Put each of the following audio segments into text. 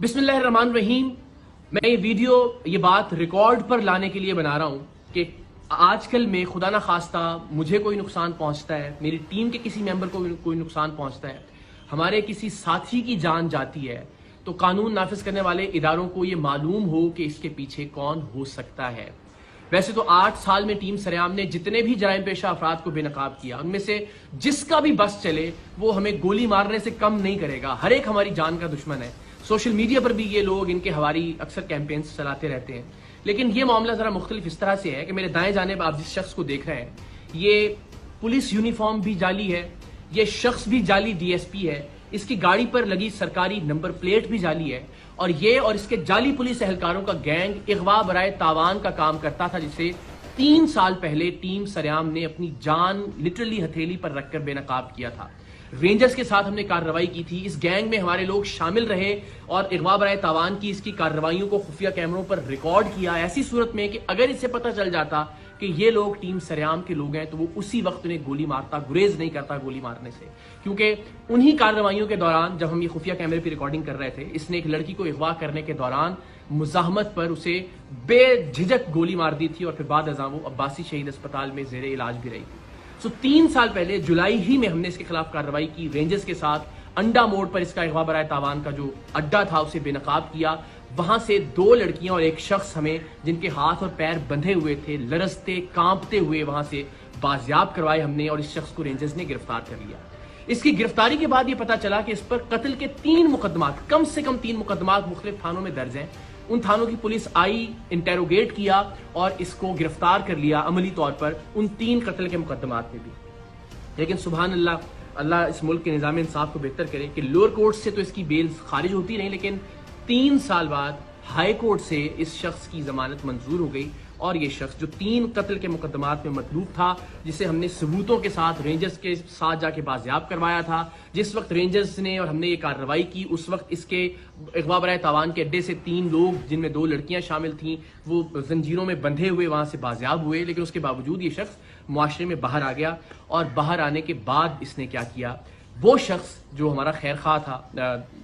बिस्मिल्लाहिर्रहमानिर्रहीम। मैं ये बात रिकॉर्ड पर लाने के लिए बना रहा हूं कि आजकल में खुदा ना खास्ता मुझे कोई नुकसान पहुंचता है, मेरी टीम के किसी मेंबर को कोई नुकसान पहुंचता है, हमारे किसी साथी की जान जाती है, तो कानून नाफिज करने वाले इदारों को यह मालूम हो कि इसके पीछे कौन हो सकता है। वैसे तो 8 साल में टीम सरेआम ने जितने भी जराइम पेशा अफराद को बेनकाब किया, उनमें से जिसका भी बस चले वो हमें गोली मारने से कम नहीं करेगा। हर एक हमारी जान का दुश्मन है। सोशल मीडिया पर भी ये लोग इनके हवारी अक्सर कैंपेन्स चलाते रहते हैं। लेकिन ये मामला जरा मुख्तलिफ इस तरह से है कि मेरे दाएं जानिब आप जिस शख्स को देख रहे हैं, ये पुलिस यूनिफॉर्म भी जाली है, ये शख्स भी जाली डीएसपी है, इसकी गाड़ी पर लगी सरकारी नंबर प्लेट भी जाली है, और ये और इसके जाली पुलिस एहलकारों का गैंग इगवा बराए तावान का काम करता था, जिसे 3 साल पहले टीम सरेआम ने अपनी जान लिटरली हथेली पर रखकर बेनकाब किया था। रेंजर्स के साथ हमने कार्रवाई की थी, इस गैंग में हमारे लोग शामिल रहे और इगवा बराए तावान की इसकी कार्रवाइयों को खुफिया कैमरों पर रिकॉर्ड किया। ऐसी सूरत में कि अगर इसे पता चल जाता कि ये लोग टीम सरेआम के लोग हैं तो वो उसी वक्त उन्हें गोली मारता, गुरेज नहीं करता गोली मारने से। क्योंकि उन्हीं कार्रवाइयों के दौरान जब हम ये खुफिया कैमरे पर रिकॉर्डिंग कर रहे थे, इसने एक लड़की को अगवा करने के दौरान मुजाहमत पर उसे बेझिझक गोली मार दी थी और फिर बाद अज़ां वो अब्बासी शहीद अस्पताल में जेर इलाज भी रही थी। 3 साल पहले जुलाई ही में हमने इसके खिलाफ कार्रवाई की। रेंजर्स के साथ अंडा मोड़ पर इसका अगवा बराए तावान का जो अड्डा था उसे बेनकाब किया। वहां से 2 लड़कियां और एक शख्स हमें, जिनके हाथ और पैर बंधे हुए थे, लरजते कांपते हुए वहां से बाजियाब करवाए हमने, और इस शख्स को रेंजर्स ने गिरफ्तार कर लिया। इसकी गिरफ्तारी के बाद यह पता चला कि इस पर कत्ल के 3 मुकदमात, कम से कम 3 मुकदमात मुख्तलिफ थानों में दर्ज हैं। उन थानों की पुलिस आई, इंटेरोगेट किया और इसको गिरफ्तार कर लिया अमली तौर पर उन 3 कत्ल के मुकदमात में भी। लेकिन सुभान अल्लाह, अल्लाह इस मुल्क के निज़ाम इंसाफ को बेहतर करे कि लोअर कोर्ट से तो इसकी बेल खारिज होती नहीं, लेकिन 3 साल बाद हाई कोर्ट से इस शख्स की जमानत मंजूर हो गई। और ये शख्स जो 3 कत्ल के मुकदमात में मतलूब था, जिसे हमने सबूतों के साथ रेंजर्स के साथ जाके बाजियाब करवाया था, जिस वक्त रेंजर्स ने और हमने ये कार्रवाई की उस वक्त इसके अगवा बराए तावान के अड्डे से 3 लोग, जिनमें 2 लड़कियां शामिल थीं, वो जंजीरों में बंधे हुए वहां से बाजियाब हुए। लेकिन उसके बावजूद ये शख्स मुआशरे में बाहर आ गया, और बाहर आने के बाद इसने क्या किया, वो शख्स जो हमारा खैर खा था,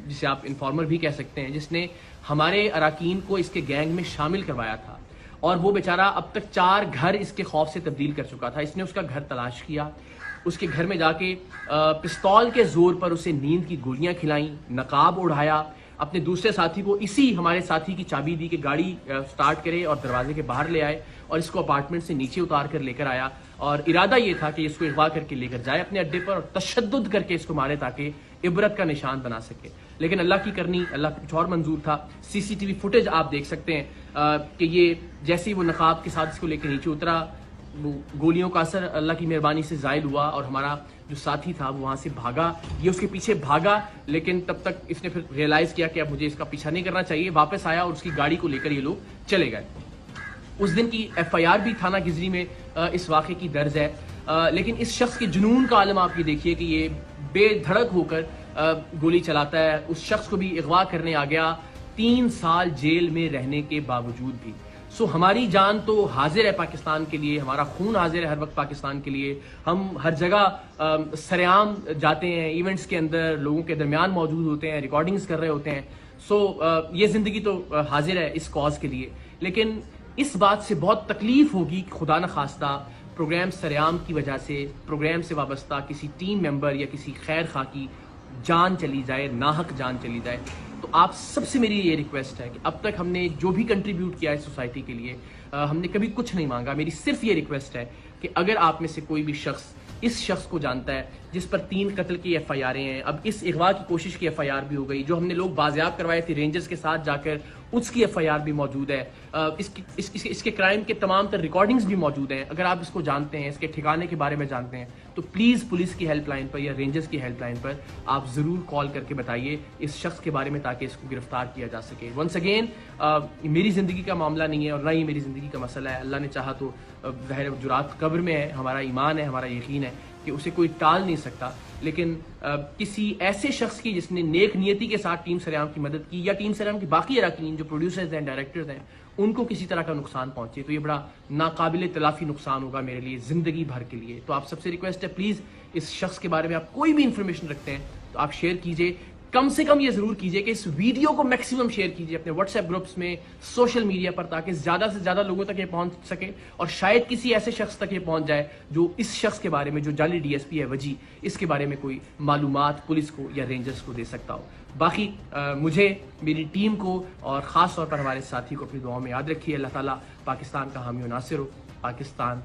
जिसे आप इन्फॉर्मर भी कह सकते हैं, जिसने हमारे अराकीन को इसके गैंग में शामिल करवाया था, और वो बेचारा अब तक 4 घर इसके खौफ से तब्दील कर चुका था। इसने उसका घर तलाश किया, उसके घर में जाके पिस्तौल के जोर पर उसे नींद की गोलियां खिलाई, नकाब उड़ाया, अपने दूसरे साथी को इसी हमारे साथी की चाबी दी कि गाड़ी स्टार्ट करे और दरवाजे के बाहर ले आए, और इसको अपार्टमेंट से नीचे उतार कर लेकर आया। और इरादा ये था कि इसको अगवा करके लेकर जाए अपने अड्डे पर और तशद्दुद करके इसको मारे ताकि इबरत का निशान बना सके। लेकिन अल्लाह की करनी, अल्लाह को कुछ और मंजूर था। सीसीटीवी फुटेज आप देख सकते हैं कि ये जैसे ही वो नकाब के साथ इसको लेकर नीचे उतरा, वो गोलियों का असर अल्लाह की मेहरबानी से जायल हुआ, और हमारा जो साथी था वो वहां से भागा। ये उसके पीछे भागा, लेकिन तब तक इसने फिर रियलाइज किया कि अब मुझे इसका पीछा नहीं करना चाहिए। वापस आया और उसकी गाड़ी को लेकर ये लोग चले गए। उस दिन की FIR भी थाना गिजरी में इस वाक़े की दर्ज है। लेकिन इस शख्स के जुनून का आलम आप ये देखिए कि ये बेधड़क होकर गोली चलाता है। उस शख्स को भी अगवा करने आ गया 3 साल जेल में रहने के बावजूद भी। सो हमारी जान तो हाजिर है पाकिस्तान के लिए, हमारा खून हाजिर है हर वक्त पाकिस्तान के लिए। हम हर जगह सरेआम जाते हैं, इवेंट्स के अंदर लोगों के दरमियान मौजूद होते हैं, रिकॉर्डिंग्स कर रहे होते हैं। सो ये जिंदगी तो हाजिर है इस कॉज के लिए। लेकिन इस बात से बहुत तकलीफ होगी कि खुदा न खास्ता प्रोग्राम सरेआम की वजह से, प्रोग्राम से वाबस्ता किसी टीम मेंबर या किसी खैर खा की जान चली जाए, नाहक जान चली जाए। तो आप सबसे मेरी ये रिक्वेस्ट है कि अब तक हमने जो भी कंट्रीब्यूट किया है सोसाइटी के लिए, हमने कभी कुछ नहीं मांगा। मेरी सिर्फ ये रिक्वेस्ट है कि अगर आप में से कोई भी शख्स इस शख्स को जानता है जिस पर 3 कत्ल की FIR हैं, अब इस अगवा की कोशिश की FIR भी हो गई, जो हमने लोग बाजियाब करवाए थे रेंजर्स के साथ जाकर, उसकी FIR भी मौजूद है, इसके क्राइम के तमाम तर रिकॉर्डिंग्स भी मौजूद हैं। अगर आप इसको जानते हैं, इसके ठिकाने के बारे में जानते हैं, तो प्लीज़ पुलिस की हेल्पलाइन पर या रेंजर्स की हेल्पलाइन पर आप ज़रूर कॉल करके बताइए इस शख्स के बारे में, ताकि इसको गिरफ्तार किया जा सके। वंस अगेन, मेरी ज़िंदगी का मामला नहीं है और ना ही मेरी ज़िंदगी का मसला है। अल्लाह ने चाहा तो ज़ाहिर जुरात कब्र में है, हमारा ईमान है, हमारा यकीन है कि उसे कोई टाल नहीं सकता। लेकिन किसी ऐसे शख्स की जिसने नेक नियति के साथ टीम सरेआम की मदद की, या टीम सरेआम की बाकी अरकान जो प्रोड्यूसर्स हैं, डायरेक्टर्स हैं, उनको किसी तरह का नुकसान पहुंचे, तो ये बड़ा नाकाबिल तलाफी नुकसान होगा मेरे लिए ज़िंदगी भर के लिए। तो आप सबसे रिक्वेस्ट है, प्लीज़ इस शख्स के बारे में आप कोई भी इंफॉर्मेशन रखते हैं तो आप शेयर कीजिए। कम से कम ये जरूर कीजिए कि इस वीडियो को मैक्सिमम शेयर कीजिए अपने व्हाट्सएप ग्रुप्स में, सोशल मीडिया पर, ताकि ज्यादा से ज्यादा लोगों तक ये पहुंच सके और शायद किसी ऐसे शख्स तक ये पहुंच जाए जो इस शख्स के बारे में, जो जाली डीएसपी है वजी, इसके बारे में कोई मालूमात पुलिस को या रेंजर्स को दे सकता हो। बाकी मुझे, मेरी टीम को और ख़ास तौर पर हमारे साथी को अपनी दुआओं में याद रखिए। अल्लाह ताला पाकिस्तान का हामी और नासिर हो। पाकिस्तान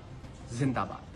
जिंदाबाद।